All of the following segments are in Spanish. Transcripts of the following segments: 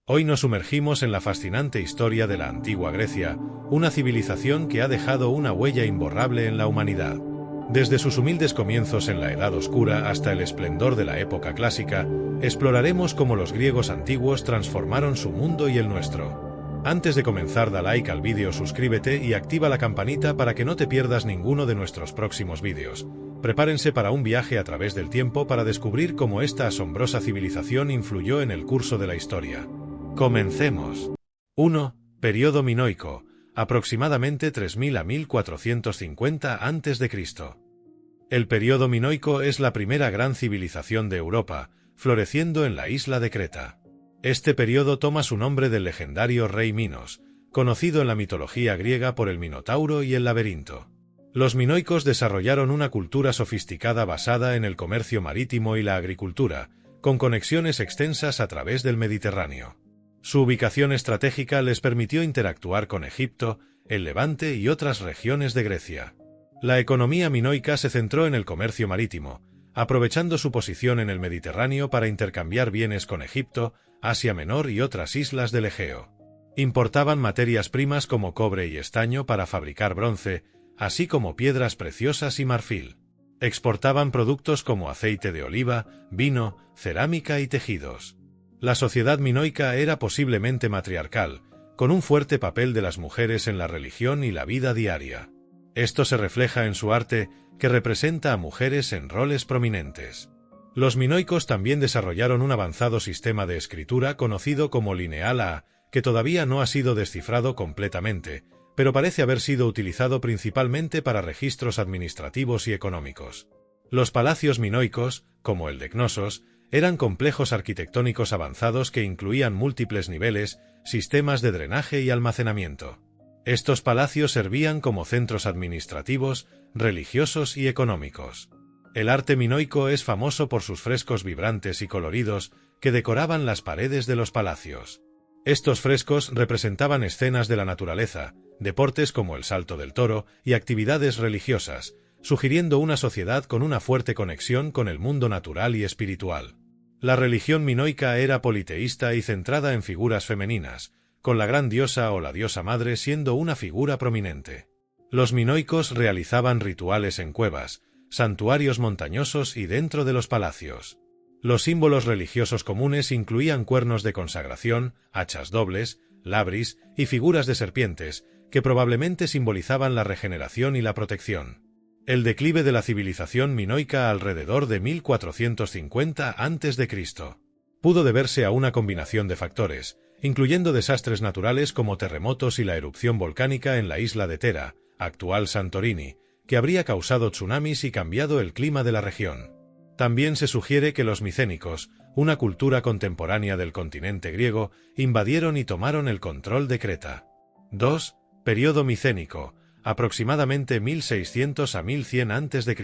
Hoy nos sumergimos en la fascinante historia de la antigua Grecia, una civilización que ha dejado una huella imborrable en la humanidad. Desde sus humildes comienzos en la Edad Oscura hasta el esplendor de la época clásica, exploraremos cómo los griegos antiguos transformaron su mundo y el nuestro. Antes de comenzar, da like al vídeo, suscríbete y activa la campanita para que no te pierdas ninguno de nuestros próximos vídeos. Prepárense para un viaje a través del tiempo para descubrir cómo esta asombrosa civilización influyó en el curso de la historia. Comencemos. 1. Período minoico, aproximadamente 3000 a 1450 a.C. El período minoico es la primera gran civilización de Europa, floreciendo en la isla de Creta. Este período toma su nombre del legendario rey Minos, conocido en la mitología griega por el Minotauro y el laberinto. Los minoicos desarrollaron una cultura sofisticada basada en el comercio marítimo y la agricultura, con conexiones extensas a través del Mediterráneo. Su ubicación estratégica les permitió interactuar con Egipto, el Levante y otras regiones de Grecia. La economía minoica se centró en el comercio marítimo, aprovechando su posición en el Mediterráneo para intercambiar bienes con Egipto, Asia Menor y otras islas del Egeo. Importaban materias primas como cobre y estaño para fabricar bronce, así como piedras preciosas y marfil. Exportaban productos como aceite de oliva, vino, cerámica y tejidos. La sociedad minoica era posiblemente matriarcal, con un fuerte papel de las mujeres en la religión y la vida diaria. Esto se refleja en su arte, que representa a mujeres en roles prominentes. Los minoicos también desarrollaron un avanzado sistema de escritura conocido como lineal A, que todavía no ha sido descifrado completamente, pero parece haber sido utilizado principalmente para registros administrativos y económicos. Los palacios minoicos, como el de Cnosos, eran complejos arquitectónicos avanzados que incluían múltiples niveles, sistemas de drenaje y almacenamiento. Estos palacios servían como centros administrativos, religiosos y económicos. El arte minoico es famoso por sus frescos vibrantes y coloridos que decoraban las paredes de los palacios. Estos frescos representaban escenas de la naturaleza, deportes como el salto del toro y actividades religiosas, sugiriendo una sociedad con una fuerte conexión con el mundo natural y espiritual. La religión minoica era politeísta y centrada en figuras femeninas, con la gran diosa o la diosa madre siendo una figura prominente. Los minoicos realizaban rituales en cuevas, santuarios montañosos y dentro de los palacios. Los símbolos religiosos comunes incluían cuernos de consagración, hachas dobles, labris y figuras de serpientes, que probablemente simbolizaban la regeneración y la protección. El declive de la civilización minoica alrededor de 1450 a.C. pudo deberse a una combinación de factores, incluyendo desastres naturales como terremotos y la erupción volcánica en la isla de Thera, actual Santorini, que habría causado tsunamis y cambiado el clima de la región. También se sugiere que los micénicos, una cultura contemporánea del continente griego, invadieron y tomaron el control de Creta. 2. Período micénico, aproximadamente 1600 a 1100 a.C.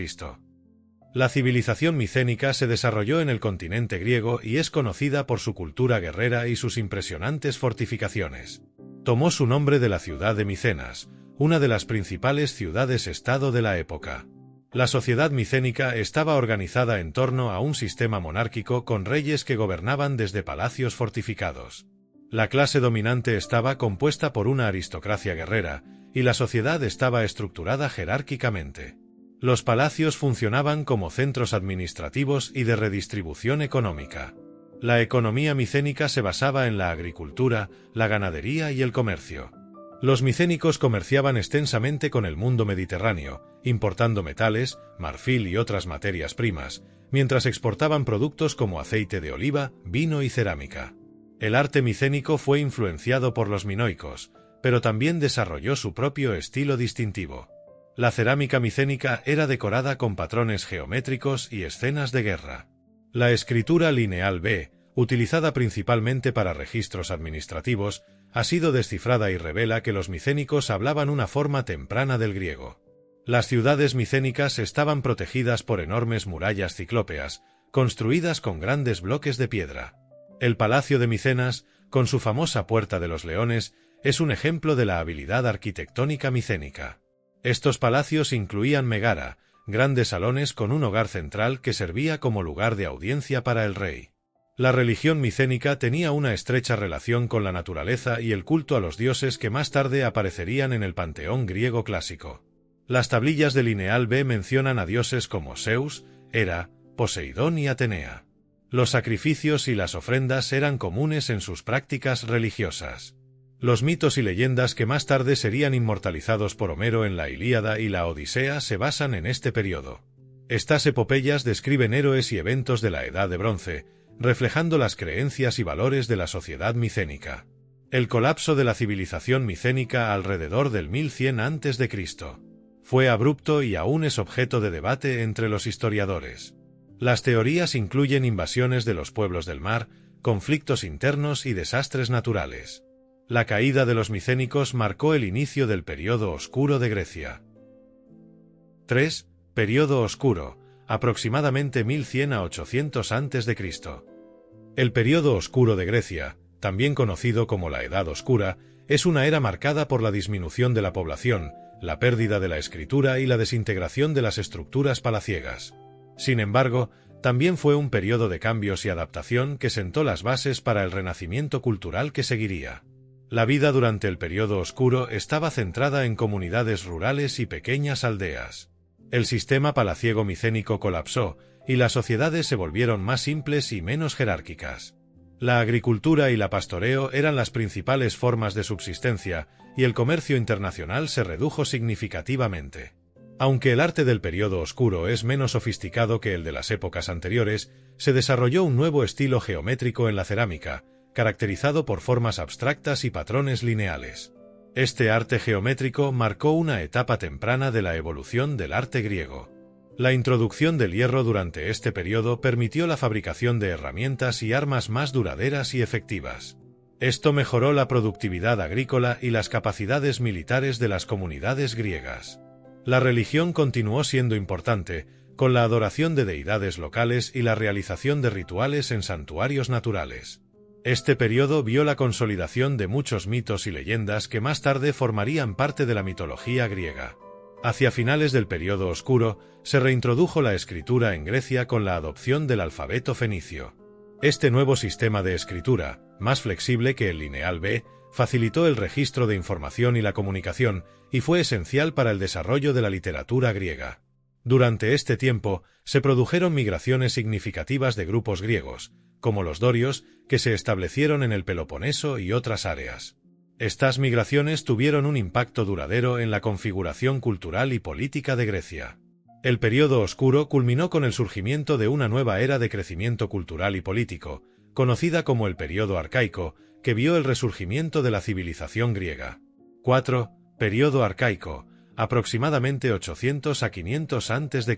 La civilización micénica se desarrolló en el continente griego y es conocida por su cultura guerrera y sus impresionantes fortificaciones. Tomó su nombre de la ciudad de Micenas, una de las principales ciudades-estado de la época. La sociedad micénica estaba organizada en torno a un sistema monárquico con reyes que gobernaban desde palacios fortificados. La clase dominante estaba compuesta por una aristocracia guerrera, y la sociedad estaba estructurada jerárquicamente. Los palacios funcionaban como centros administrativos y de redistribución económica. La economía micénica se basaba en la agricultura, la ganadería y el comercio. Los micénicos comerciaban extensamente con el mundo mediterráneo, importando metales, marfil y otras materias primas, mientras exportaban productos como aceite de oliva, vino y cerámica. El arte micénico fue influenciado por los minoicos, pero también desarrolló su propio estilo distintivo. La cerámica micénica era decorada con patrones geométricos y escenas de guerra. La escritura lineal B, utilizada principalmente para registros administrativos, ha sido descifrada y revela que los micénicos hablaban una forma temprana del griego. Las ciudades micénicas estaban protegidas por enormes murallas ciclópeas, construidas con grandes bloques de piedra. El Palacio de Micenas, con su famosa Puerta de los Leones, es un ejemplo de la habilidad arquitectónica micénica. Estos palacios incluían megara, grandes salones con un hogar central que servía como lugar de audiencia para el rey. La religión micénica tenía una estrecha relación con la naturaleza y el culto a los dioses que más tarde aparecerían en el panteón griego clásico. Las tablillas de Lineal B mencionan a dioses como Zeus, Hera, Poseidón y Atenea. Los sacrificios y las ofrendas eran comunes en sus prácticas religiosas. Los mitos y leyendas que más tarde serían inmortalizados por Homero en la Ilíada y la Odisea se basan en este periodo. Estas epopeyas describen héroes y eventos de la Edad de Bronce, reflejando las creencias y valores de la sociedad micénica. El colapso de la civilización micénica alrededor del 1100 a.C. fue abrupto y aún es objeto de debate entre los historiadores. Las teorías incluyen invasiones de los pueblos del mar, conflictos internos y desastres naturales. La caída de los micénicos marcó el inicio del período oscuro de Grecia. 3. Período oscuro, aproximadamente 1100 a 800 a.C. El período oscuro de Grecia, también conocido como la Edad Oscura, es una era marcada por la disminución de la población, la pérdida de la escritura y la desintegración de las estructuras palaciegas. Sin embargo, también fue un período de cambios y adaptación que sentó las bases para el renacimiento cultural que seguiría. La vida durante el período oscuro estaba centrada en comunidades rurales y pequeñas aldeas. El sistema palaciego micénico colapsó, y las sociedades se volvieron más simples y menos jerárquicas. La agricultura y la pastoreo eran las principales formas de subsistencia, y el comercio internacional se redujo significativamente. Aunque el arte del período oscuro es menos sofisticado que el de las épocas anteriores, se desarrolló un nuevo estilo geométrico en la cerámica, caracterizado por formas abstractas y patrones lineales. Este arte geométrico marcó una etapa temprana de la evolución del arte griego. La introducción del hierro durante este periodo permitió la fabricación de herramientas y armas más duraderas y efectivas. Esto mejoró la productividad agrícola y las capacidades militares de las comunidades griegas. La religión continuó siendo importante, con la adoración de deidades locales y la realización de rituales en santuarios naturales. Este periodo vio la consolidación de muchos mitos y leyendas que más tarde formarían parte de la mitología griega. Hacia finales del período oscuro, se reintrodujo la escritura en Grecia con la adopción del alfabeto fenicio. Este nuevo sistema de escritura, más flexible que el Lineal B, facilitó el registro de información y la comunicación, y fue esencial para el desarrollo de la literatura griega. Durante este tiempo, se produjeron migraciones significativas de grupos griegos, como los dorios, que se establecieron en el Peloponeso y otras áreas. Estas migraciones tuvieron un impacto duradero en la configuración cultural y política de Grecia. El período oscuro culminó con el surgimiento de una nueva era de crecimiento cultural y político, conocida como el período arcaico, que vio el resurgimiento de la civilización griega. 4. Período arcaico, aproximadamente 800 a 500 a.C.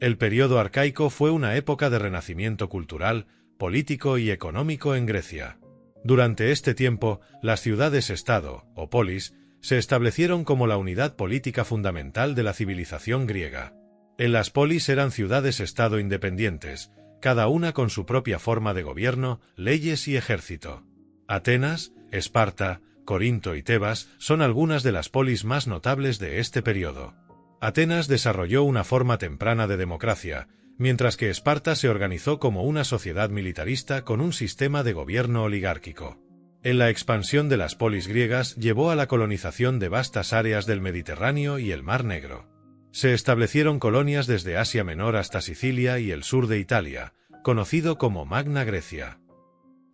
El período arcaico fue una época de renacimiento cultural, político y económico en Grecia. Durante este tiempo, las ciudades-estado, o polis, se establecieron como la unidad política fundamental de la civilización griega. En las polis eran ciudades-estado independientes, cada una con su propia forma de gobierno, leyes y ejército. Atenas, Esparta, Corinto y Tebas son algunas de las polis más notables de este periodo. Atenas desarrolló una forma temprana de democracia, mientras que Esparta se organizó como una sociedad militarista con un sistema de gobierno oligárquico. En la expansión de las polis griegas llevó a la colonización de vastas áreas del Mediterráneo y el Mar Negro. Se establecieron colonias desde Asia Menor hasta Sicilia y el sur de Italia, conocido como Magna Grecia.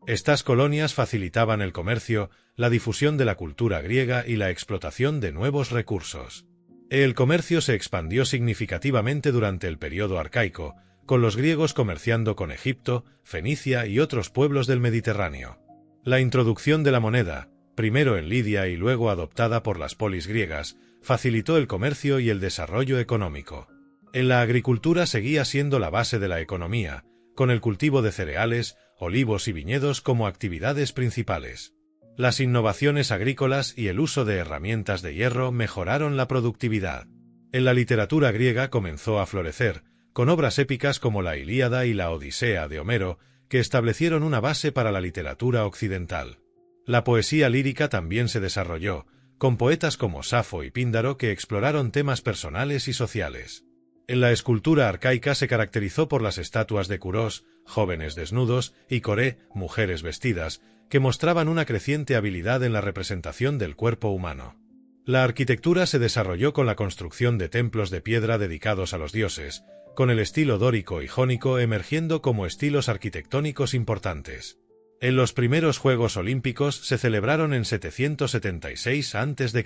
Estas colonias facilitaban el comercio, la difusión de la cultura griega y la explotación de nuevos recursos. El comercio se expandió significativamente durante el período arcaico, con los griegos comerciando con Egipto, Fenicia y otros pueblos del Mediterráneo. La introducción de la moneda, primero en Lidia y luego adoptada por las polis griegas, facilitó el comercio y el desarrollo económico. En la agricultura seguía siendo la base de la economía, con el cultivo de cereales, olivos y viñedos como actividades principales. Las innovaciones agrícolas y el uso de herramientas de hierro mejoraron la productividad. En la literatura griega comenzó a florecer, con obras épicas como la Ilíada y la Odisea de Homero, que establecieron una base para la literatura occidental. La poesía lírica también se desarrolló, con poetas como Safo y Píndaro que exploraron temas personales y sociales. En la escultura arcaica se caracterizó por las estatuas de Curos, jóvenes desnudos, y Coré, mujeres vestidas, que mostraban una creciente habilidad en la representación del cuerpo humano. La arquitectura se desarrolló con la construcción de templos de piedra dedicados a los dioses, con el estilo dórico y jónico emergiendo como estilos arquitectónicos importantes. En los primeros Juegos Olímpicos se celebraron en 776 a.C.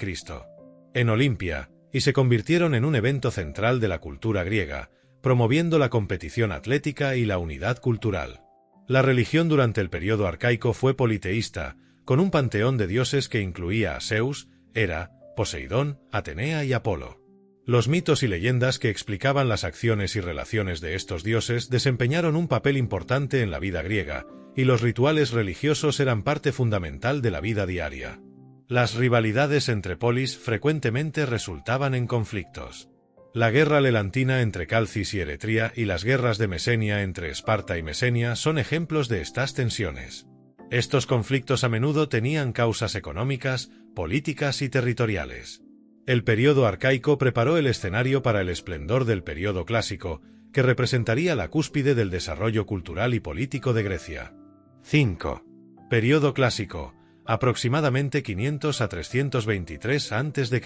en Olimpia, y se convirtieron en un evento central de la cultura griega, promoviendo la competición atlética y la unidad cultural. La religión durante el periodo arcaico fue politeísta, con un panteón de dioses que incluía a Zeus, Hera, Poseidón, Atenea y Apolo. Los mitos y leyendas que explicaban las acciones y relaciones de estos dioses desempeñaron un papel importante en la vida griega, y los rituales religiosos eran parte fundamental de la vida diaria. Las rivalidades entre polis frecuentemente resultaban en conflictos. La guerra lelantina entre Calcis y Eretria y las guerras de Mesenia entre Esparta y Mesenia son ejemplos de estas tensiones. Estos conflictos a menudo tenían causas económicas, políticas y territoriales. El período arcaico preparó el escenario para el esplendor del período clásico, que representaría la cúspide del desarrollo cultural y político de Grecia. 5. Período clásico, aproximadamente 500 a 323 a.C.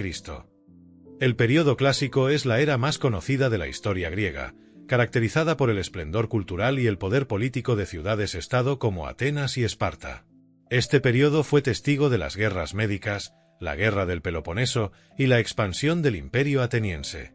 El período clásico es la era más conocida de la historia griega, caracterizada por el esplendor cultural y el poder político de ciudades-estado como Atenas y Esparta. Este período fue testigo de las guerras médicas, la guerra del Peloponeso y la expansión del imperio ateniense.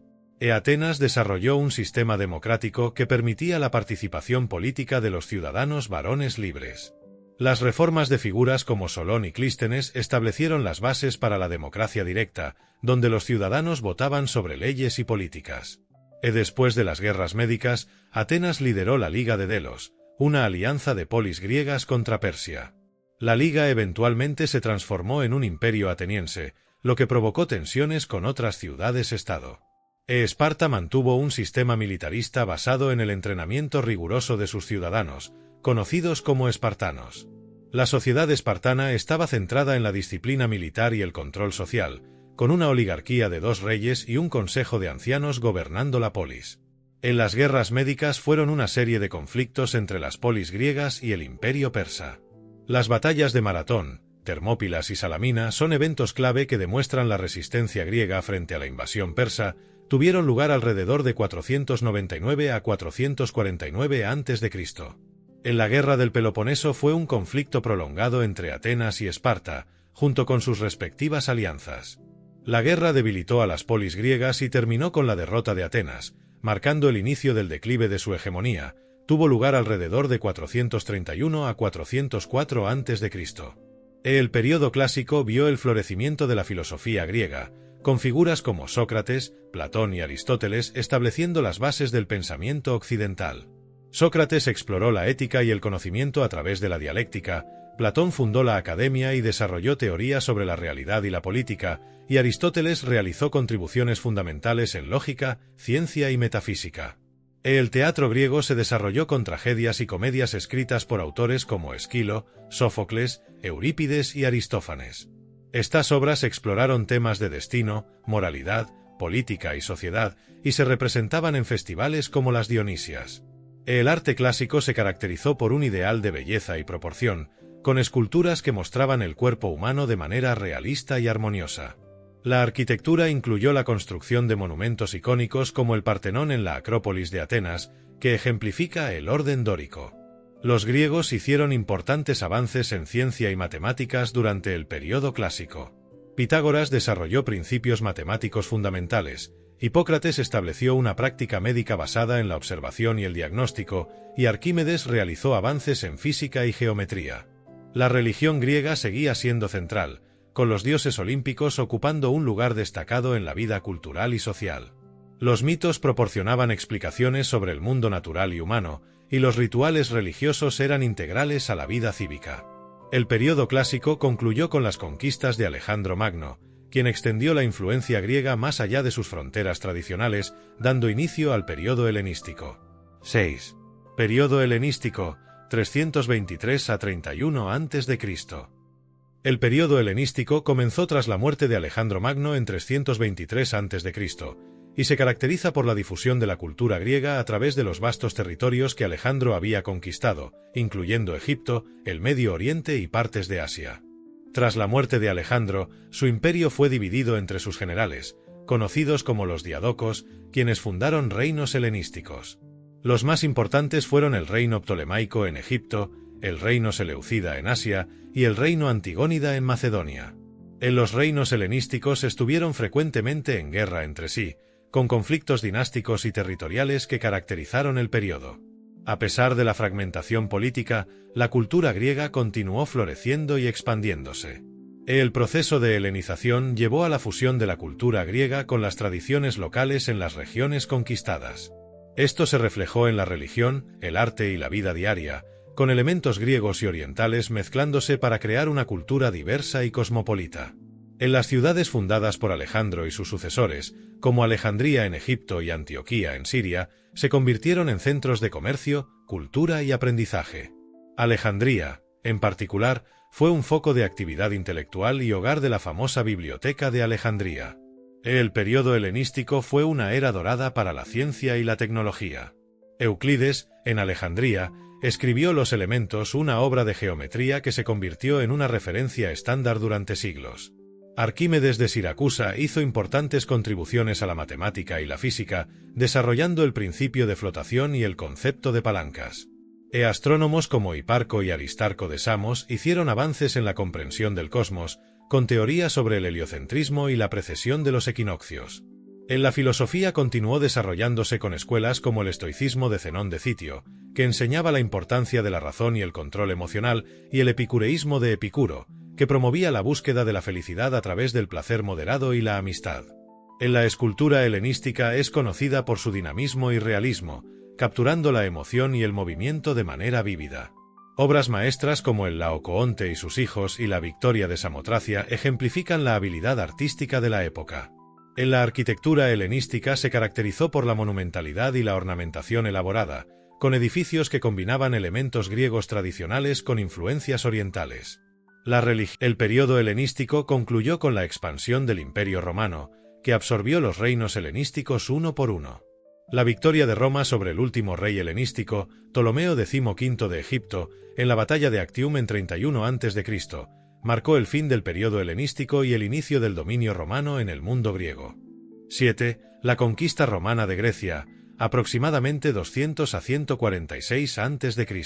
Atenas desarrolló un sistema democrático que permitía la participación política de los ciudadanos varones libres. Las reformas de figuras como Solón y Clístenes establecieron las bases para la democracia directa, donde los ciudadanos votaban sobre leyes y políticas. Después de las guerras médicas, Atenas lideró la Liga de Delos, una alianza de polis griegas contra Persia. La Liga eventualmente se transformó en un imperio ateniense, lo que provocó tensiones con otras ciudades-estado. Esparta mantuvo un sistema militarista basado en el entrenamiento riguroso de sus ciudadanos, conocidos como espartanos. La sociedad espartana estaba centrada en la disciplina militar y el control social, con una oligarquía de 2 reyes y un consejo de ancianos gobernando la polis. En las guerras médicas fueron una serie de conflictos entre las polis griegas y el imperio persa. Las batallas de Maratón, Termópilas y Salamina son eventos clave que demuestran la resistencia griega frente a la invasión persa. Tuvieron lugar alrededor de 499 a 449 a.C. En la Guerra del Peloponeso fue un conflicto prolongado entre Atenas y Esparta, junto con sus respectivas alianzas. La guerra debilitó a las polis griegas y terminó con la derrota de Atenas, marcando el inicio del declive de su hegemonía. Tuvo lugar alrededor de 431 a 404 a.C. El período clásico vio el florecimiento de la filosofía griega, con figuras como Sócrates, Platón y Aristóteles estableciendo las bases del pensamiento occidental. Sócrates exploró la ética y el conocimiento a través de la dialéctica, Platón fundó la academia y desarrolló teorías sobre la realidad y la política, y Aristóteles realizó contribuciones fundamentales en lógica, ciencia y metafísica. El teatro griego se desarrolló con tragedias y comedias escritas por autores como Esquilo, Sófocles, Eurípides y Aristófanes. Estas obras exploraron temas de destino, moralidad, política y sociedad, y se representaban en festivales como las Dionisias. El arte clásico se caracterizó por un ideal de belleza y proporción, con esculturas que mostraban el cuerpo humano de manera realista y armoniosa. La arquitectura incluyó la construcción de monumentos icónicos como el Partenón en la Acrópolis de Atenas, que ejemplifica el orden dórico. Los griegos hicieron importantes avances en ciencia y matemáticas durante el período clásico. Pitágoras desarrolló principios matemáticos fundamentales, Hipócrates estableció una práctica médica basada en la observación y el diagnóstico, y Arquímedes realizó avances en física y geometría. La religión griega seguía siendo central, con los dioses olímpicos ocupando un lugar destacado en la vida cultural y social. Los mitos proporcionaban explicaciones sobre el mundo natural y humano, y los rituales religiosos eran integrales a la vida cívica. El período clásico concluyó con las conquistas de Alejandro Magno, quien extendió la influencia griega más allá de sus fronteras tradicionales, dando inicio al período helenístico. 6. Período helenístico, 323 a 31 a.C. El período helenístico comenzó tras la muerte de Alejandro Magno en 323 a.C., y se caracteriza por la difusión de la cultura griega a través de los vastos territorios que Alejandro había conquistado, incluyendo Egipto, el Medio Oriente y partes de Asia. Tras la muerte de Alejandro, su imperio fue dividido entre sus generales, conocidos como los diadocos, quienes fundaron reinos helenísticos. Los más importantes fueron el reino ptolemaico en Egipto, el reino seleucida en Asia y el reino antigónida en Macedonia. En los reinos helenísticos estuvieron frecuentemente en guerra entre sí, con conflictos dinásticos y territoriales que caracterizaron el periodo. A pesar de la fragmentación política, la cultura griega continuó floreciendo y expandiéndose. El proceso de helenización llevó a la fusión de la cultura griega con las tradiciones locales en las regiones conquistadas. Esto se reflejó en la religión, el arte y la vida diaria, con elementos griegos y orientales mezclándose para crear una cultura diversa y cosmopolita. En las ciudades fundadas por Alejandro y sus sucesores, como Alejandría en Egipto y Antioquía en Siria, se convirtieron en centros de comercio, cultura y aprendizaje. Alejandría, en particular, fue un foco de actividad intelectual y hogar de la famosa Biblioteca de Alejandría. El periodo helenístico fue una era dorada para la ciencia y la tecnología. Euclides, en Alejandría, escribió Los Elementos, una obra de geometría que se convirtió en una referencia estándar durante siglos. Arquímedes de Siracusa hizo importantes contribuciones a la matemática y la física, desarrollando el principio de flotación y el concepto de palancas. Astrónomos como Hiparco y Aristarco de Samos hicieron avances en la comprensión del cosmos, con teorías sobre el heliocentrismo y la precesión de los equinoccios. En la filosofía continuó desarrollándose con escuelas como el estoicismo de Zenón de Citio, que enseñaba la importancia de la razón y el control emocional, y el epicureísmo de Epicuro, que promovía la búsqueda de la felicidad a través del placer moderado y la amistad. En la escultura helenística es conocida por su dinamismo y realismo, capturando la emoción y el movimiento de manera vívida. Obras maestras como el Laocoonte y sus hijos y la Victoria de Samotracia ejemplifican la habilidad artística de la época. En la arquitectura helenística se caracterizó por la monumentalidad y la ornamentación elaborada, con edificios que combinaban elementos griegos tradicionales con influencias orientales. El periodo helenístico concluyó con la expansión del Imperio Romano, que absorbió los reinos helenísticos uno por uno. La victoria de Roma sobre el último rey helenístico, Ptolomeo XV de Egipto, en la batalla de Actium en 31 a.C., marcó el fin del periodo helenístico y el inicio del dominio romano en el mundo griego. 7. La conquista romana de Grecia, aproximadamente 200 a 146 a.C.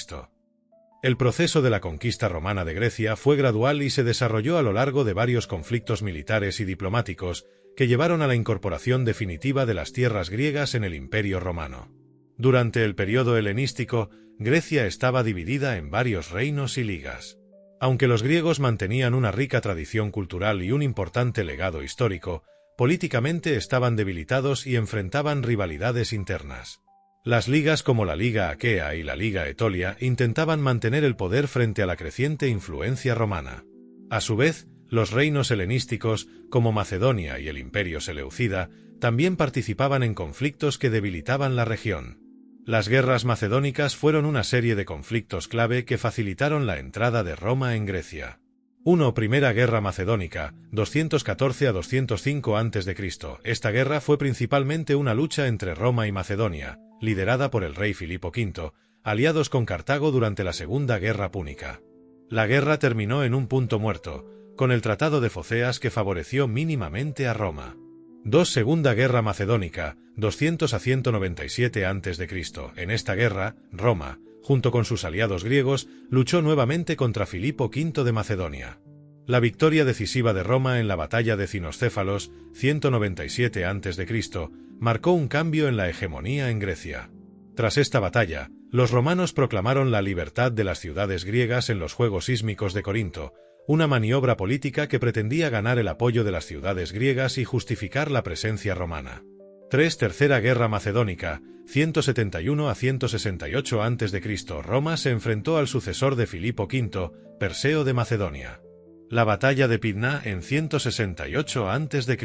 El proceso de la conquista romana de Grecia fue gradual y se desarrolló a lo largo de varios conflictos militares y diplomáticos que llevaron a la incorporación definitiva de las tierras griegas en el Imperio Romano. Durante el periodo helenístico, Grecia estaba dividida en varios reinos y ligas. Aunque los griegos mantenían una rica tradición cultural y un importante legado histórico, políticamente estaban debilitados y enfrentaban rivalidades internas. Las ligas como la Liga Aquea y la Liga Etolia intentaban mantener el poder frente a la creciente influencia romana. A su vez, los reinos helenísticos, como Macedonia y el Imperio Seleucida, también participaban en conflictos que debilitaban la región. Las guerras macedónicas fueron una serie de conflictos clave que facilitaron la entrada de Roma en Grecia. 1. Primera Guerra Macedónica, 214 a 205 a.C. Esta guerra fue principalmente una lucha entre Roma y Macedonia, liderada por el rey Filipo V, aliados con Cartago durante la Segunda Guerra Púnica. La guerra terminó en un punto muerto, con el Tratado de Foceas que favoreció mínimamente a Roma. 2. Segunda Guerra Macedónica, 200 a 197 a.C. En esta guerra, Roma, junto con sus aliados griegos, luchó nuevamente contra Filipo V de Macedonia. La victoria decisiva de Roma en la batalla de Cinoscéfalos, 197 a.C., marcó un cambio en la hegemonía en Grecia. Tras esta batalla, los romanos proclamaron la libertad de las ciudades griegas en los Juegos Sísmicos de Corinto, una maniobra política que pretendía ganar el apoyo de las ciudades griegas y justificar la presencia romana. 3. Tercera Guerra Macedónica, 171 a 168 a.C. Roma se enfrentó al sucesor de Filipo V, Perseo de Macedonia. La batalla de Pydna en 168 a.C.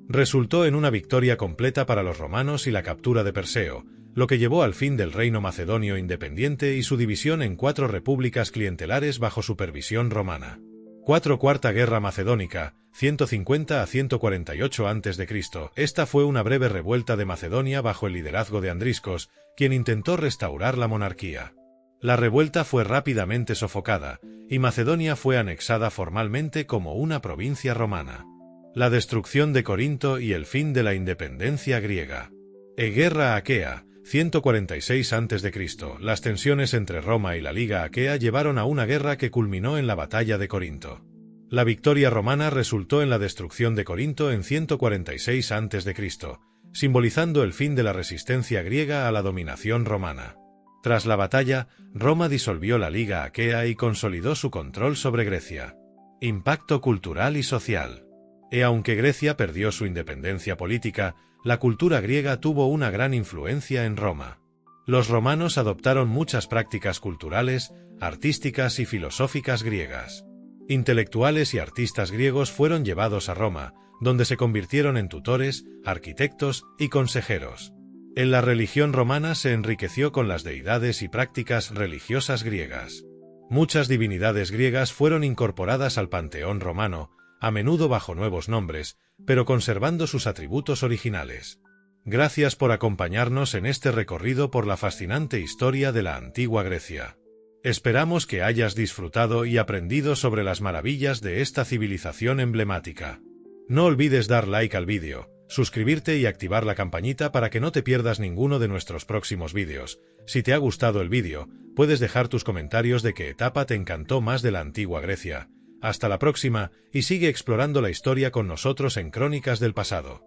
resultó en una victoria completa para los romanos y la captura de Perseo, lo que llevó al fin del reino macedonio independiente y su división en 4 repúblicas clientelares bajo supervisión romana. Cuarta Guerra Macedónica, 150 a 148 a.C. Esta fue una breve revuelta de Macedonia bajo el liderazgo de Andriscos, quien intentó restaurar la monarquía. La revuelta fue rápidamente sofocada, y Macedonia fue anexada formalmente como una provincia romana. La destrucción de Corinto y el fin de la independencia griega. Guerra Aquea, 146 a.C. Las tensiones entre Roma y la Liga Aquea llevaron a una guerra que culminó en la batalla de Corinto. La victoria romana resultó en la destrucción de Corinto en 146 a.C., simbolizando el fin de la resistencia griega a la dominación romana. Tras la batalla, Roma disolvió la Liga Aquea y consolidó su control sobre Grecia. Impacto cultural y social. Aunque Grecia perdió su independencia política, la cultura griega tuvo una gran influencia en Roma. Los romanos adoptaron muchas prácticas culturales, artísticas y filosóficas griegas. Intelectuales y artistas griegos fueron llevados a Roma, donde se convirtieron en tutores, arquitectos y consejeros. En la religión romana se enriqueció con las deidades y prácticas religiosas griegas. Muchas divinidades griegas fueron incorporadas al panteón romano, a menudo bajo nuevos nombres, pero conservando sus atributos originales. Gracias por acompañarnos en este recorrido por la fascinante historia de la antigua Grecia. Esperamos que hayas disfrutado y aprendido sobre las maravillas de esta civilización emblemática. No olvides dar like al vídeo, suscribirte y activar la campanita para que no te pierdas ninguno de nuestros próximos vídeos. Si te ha gustado el vídeo, puedes dejar tus comentarios de qué etapa te encantó más de la antigua Grecia. Hasta la próxima, y sigue explorando la historia con nosotros en Crónicas del Pasado.